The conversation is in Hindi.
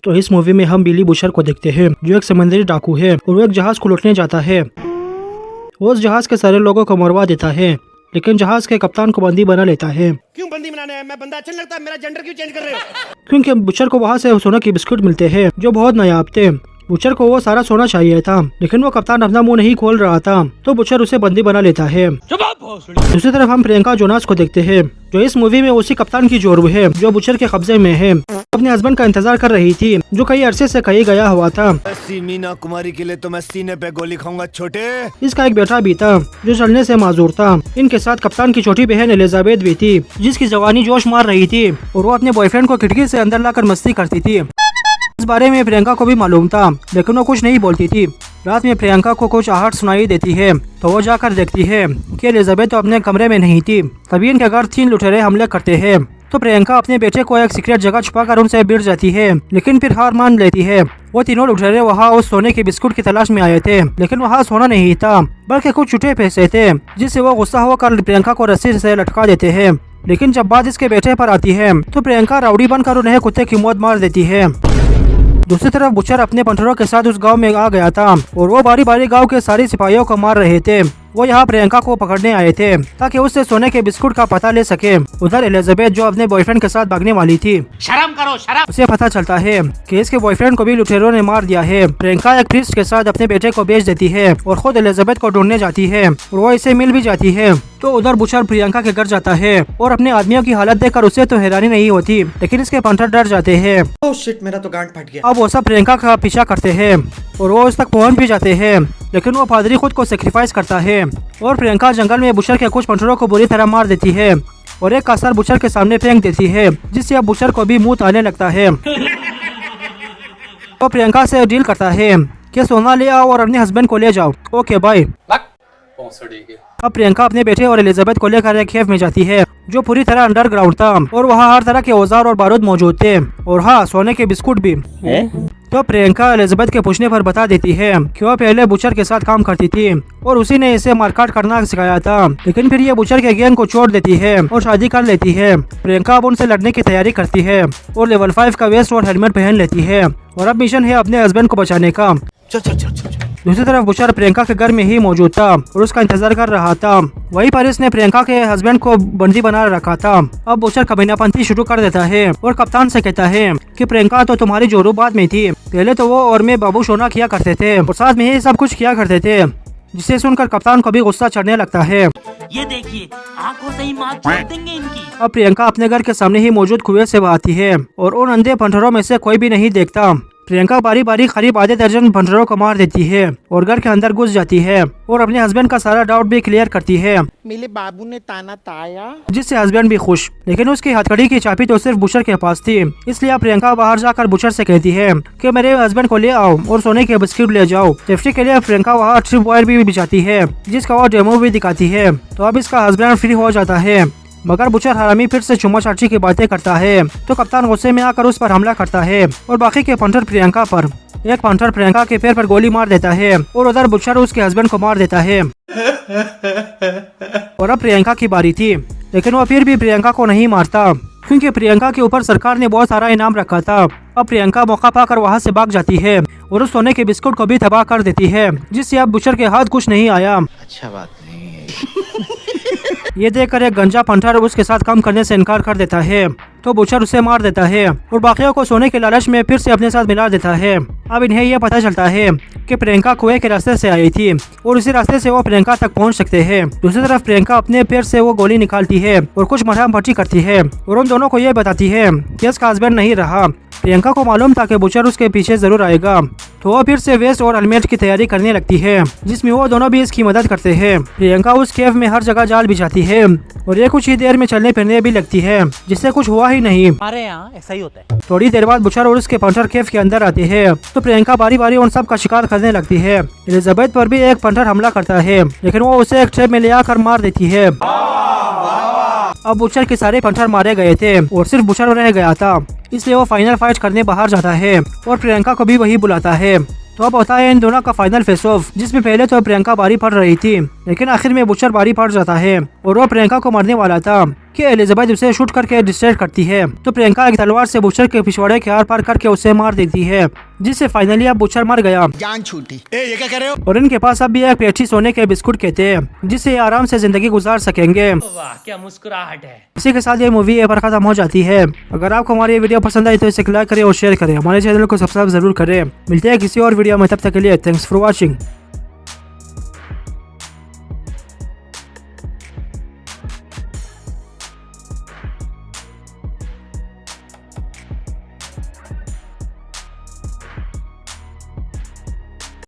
तो इस मूवी में हम बिली बुशर को देखते हैं जो एक समुद्री डाकू है और वो एक जहाज को लूटने जाता है। वो उस जहाज के सारे लोगों को मरवा देता है, लेकिन जहाज के कप्तान को बंदी बना लेता है। क्यों बंदी बनाना है? मैं बंदा अच्छा नहीं लगता? मेरा जेंडर क्यों चेंज कर रहे हो? क्योंकि बुशर को वहाँ से सोने के बिस्कुट मिलते हैं जो बहुत नायाब थे। बुशर को वो सारा सोना चाहिए था, लेकिन वो कप्तान अपना मुंह नहीं खोल रहा था, तो बुशर उसे बंदी बना लेता है। दूसरी तरफ हम प्रियंका जोनास को देखते हैं जो इस मूवी में उसी कप्तान की जोरू है जो बुशर के कब्जे में है। अपने हस्बैंड का इंतजार कर रही थी जो कई अरसे से कहीं गया हुआ था। मीना कुमारी के लिए तो मैं सीने पे गोली खाऊंगा छोटे। इसका एक बेटा भी था जो चलने से माजूर था। इनके साथ कप्तान की छोटी बहन एलिजाबेथ भी थी जिसकी जवानी जोश मार रही थी और वो अपने बॉयफ्रेंड को खिड़की से अंदर लाकर मस्ती करती थी। इस बारे में प्रियंका को भी मालूम था, लेकिन वो कुछ नहीं बोलती थी। रात में प्रियंका को कुछ आहट सुनाई देती है तो वो जाकर देखती है कि एलिजाबेथ तो अपने कमरे में नहीं थी। तभी इनके घर 3 लुटेरे हमले करते हैं। तो प्रियंका अपने बेटे को एक सीक्रेट जगह छुपाकर उनसे भिड़ जाती है, लेकिन फिर हार मान लेती है। वो तीनों लुटेरे वहाँ उस सोने के बिस्कुट की तलाश में आए थे, लेकिन वहाँ सोना नहीं था बल्कि कुछ छुटे पैसे थे, जिससे वो गुस्सा होकर प्रियंका को रस्सी से लटका देते हैं। लेकिन जब बात इसके बेटे पर आती है तो प्रियंका राउडी बनकर उन्हें कुत्ते की मौत मार देती है। दूसरी तरफ बुशर अपने पंटरों के साथ उस गांव में आ गया था और वो बारी बारी गांव के सारे सिपाहियों को मार रहे थे। वो यहाँ प्रियंका को पकड़ने आए थे ताकि उससे सोने के बिस्कुट का पता ले सके। उधर एलिजाबेथ जो अपने बॉयफ्रेंड के साथ भागने वाली थी, शर्म करो शर्म, उसे पता चलता है कि इसके बॉयफ्रेंड को भी लुटेरों ने मार दिया है। प्रियंका एक प्रीस्ट के साथ अपने बेटे को बेच देती है और खुद एलिजाबेथ को ढूंढने जाती है और वो इसे मिल भी जाती है। तो उधर बुशर प्रियंका के घर जाता है और अपने आदमियों की हालत देखकर उसे तो हैरानी नहीं होती, लेकिन इसके पंटर डर जाते हैं। ओह शिट, मेरा तो गांड फट गया। अब वो सब प्रियंका का पीछा करते हैं और वो उस तक पहुंच भी जाते हैं, लेकिन वो पादरी खुद को सेक्रीफाइस करता है और प्रियंका जंगल में बुशर के कुछ पंटरों को बुरी तरह मार देती है और एक कासर बुशर के सामने फेंक देती है, जिससे अब बुशर को भी मुंह आने लगता है। वो प्रियंका से डील करता है कि सोना ले आओ और अपने हस्बैंड को ले जाओ। Okay bye. अब प्रियंका अपने बेटे और एलिजाबेथ को लेकर एक केव में जाती है जो पूरी तरह अंडरग्राउंड था और वहाँ हर तरह के औजार और बारूद मौजूद थे और हाँ, सोने के बिस्कुट भी। तो प्रियंका एलिजाबेथ के पूछने पर बता देती है कि वह पहले बुशर के साथ काम करती थी और उसी ने इसे मारकाट करना सिखाया था, लेकिन फिर ये बुशर के गैंग को छोड़ देती है और शादी कर लेती है। प्रियंका अब उनसे लड़ने की तैयारी करती है और लेवल 5 का वेस्ट और हेलमेट पहन लेती है और अब मिशन है अपने हस्बैंड को बचाने का। दूसरी तरफ बुशर प्रियंका के घर में ही मौजूद था और उसका इंतजार कर रहा था। वहीं पर इसने प्रियंका के हस्बैंड को बंदी बना रखा था। अब बुशर कमीनापंती शुरू कर देता है और कप्तान से कहता है कि प्रियंका तो तुम्हारी जोरू बाद में थी, पहले तो वो और मैं बाबू सोना किया करते थे और साथ में ही सब कुछ किया करते थे। जिसे सुनकर कप्तान को भी गुस्सा चढ़ने लगता है। ये देखिए, आंखों से ही मार छोड़ देंगे इनकी। अब प्रियंका अपने घर के सामने ही मौजूद कुएं से बहाती है और उन अंधे पंटरों में से कोई भी नहीं देखता। प्रियंका बारी बारी करीब आधे दर्जन पंटरों को मार देती है और घर के अंदर घुस जाती है और अपने हस्बैंड का सारा डाउट भी क्लियर करती है। मेरे बाबू ने ताना ताया, जिससे हस्बैंड भी खुश, लेकिन उसकी हथकड़ी की चाबी तो सिर्फ बुशर के पास थी। इसलिए प्रियंका बाहर जाकर बुशर से कहती है कि मेरे हस्बैंड को ले आओ और सोने के बिस्किट ले जाओ। सेफ्टी के लिए प्रियंका वहाँ ट्रिप वायर भी बिछाती है जिसका वो डेमो भी दिखाती है। तो अब इसका हस्बैंड फ्री हो जाता है, मगर बुशर हरामी फिर से चुम्मा चाटी की बातें करता है। तो कप्तान गुस्से में आकर उस पर हमला करता है और बाकी के पंटर प्रियंका पर। एक पंटर प्रियंका के पैर पर गोली मार देता है और उधर बुशर उसके हस्बैंड को मार देता है। और अब प्रियंका की बारी थी, लेकिन वो फिर भी प्रियंका को नहीं मारता क्योंकि प्रियंका के ऊपर सरकार ने बहुत सारा इनाम रखा था। अब प्रियंका मौका पाकर वहाँ से भाग जाती है और उस सोने के बिस्कुट को भी तबाह कर देती है, जिससे अब बुशर के हाथ कुछ नहीं आया। अच्छा बात नहीं है। ये देखकर एक गंजा पंटर उसके साथ काम करने से इनकार कर देता है, तो बुशर उसे मार देता है और बाकियों को सोने के लालच में फिर से अपने साथ मिला देता है। अब इन्हें यह पता चलता है कि प्रियंका कुएं के रास्ते से आई थी और उसी रास्ते से वो प्रियंका तक पहुंच सकते हैं। दूसरी तरफ प्रियंका अपने पैर से वो गोली निकालती है और कुछ मरहम पट्टी करती है और उन दोनों को यह बताती है कि इसका हस्बैंड नहीं रहा। प्रियंका को मालूम था कि बुशर उसके पीछे जरूर आएगा, तो वो फिर से वेस्ट और हेलमेट की तैयारी करने लगती है, जिसमें वो दोनों भी इसकी मदद करते हैं। प्रियंका उस केव में हर जगह जाल बिछाती है और ये कुछ ही देर में चलने फिरने भी लगती है, जिससे कुछ हुआ ही नहीं। हमारे यहाँ ऐसा ही होता है। थोड़ी देर बाद बुशर और उसके पंटर केव के अंदर आते हैं, तो प्रियंका बारी बारी उन सब का शिकार करने लगती है। एलिजाबेथ पर भी एक पंटर हमला करता है, लेकिन वो उसे एक ट्रैप में ले आकर मार देती है। अब बुशर के सारे पंटर मारे गए थे और सिर्फ बुशर रह गया था, इसलिए वो फाइनल फाइट करने बाहर जाता है और प्रियंका को भी वही बुलाता है। तो अब होता है इन दोनों का फाइनल फेस ऑफ, जिसमें पहले तो प्रियंका बारी पड़ रही थी, लेकिन आखिर में बुचर बारी पड़ जाता है और वो प्रियंका को मारने वाला था कि एलिजाबेथ उसे शूट करके डिस्ट्रैक्ट करती है। तो प्रियंका एक तलवार से बुचर के पिछवाड़े के आर पार करके उसे मार देती है, जिससे फाइनली अब बुचर मर गया। जान छूटी। ये क्या कर रहे हो? और इनके पास अब भी एक पेटी सोने के बिस्कुट के थे, जिससे ये आराम से जिंदगी गुजार सकेंगे। वाह क्या मुस्कुराहट है। इसी के साथ ये मूवी यहाँ पर खत्म हो जाती है। अगर आपको हमारी ये वीडियो पसंद आई तो इसे लाइक करें और शेयर करें। हमारे चैनल को सब्सक्राइब जरूर करें। मिलते हैं किसी और वीडियो में, तब तक के लिए थैंक्स फॉर वॉचिंग।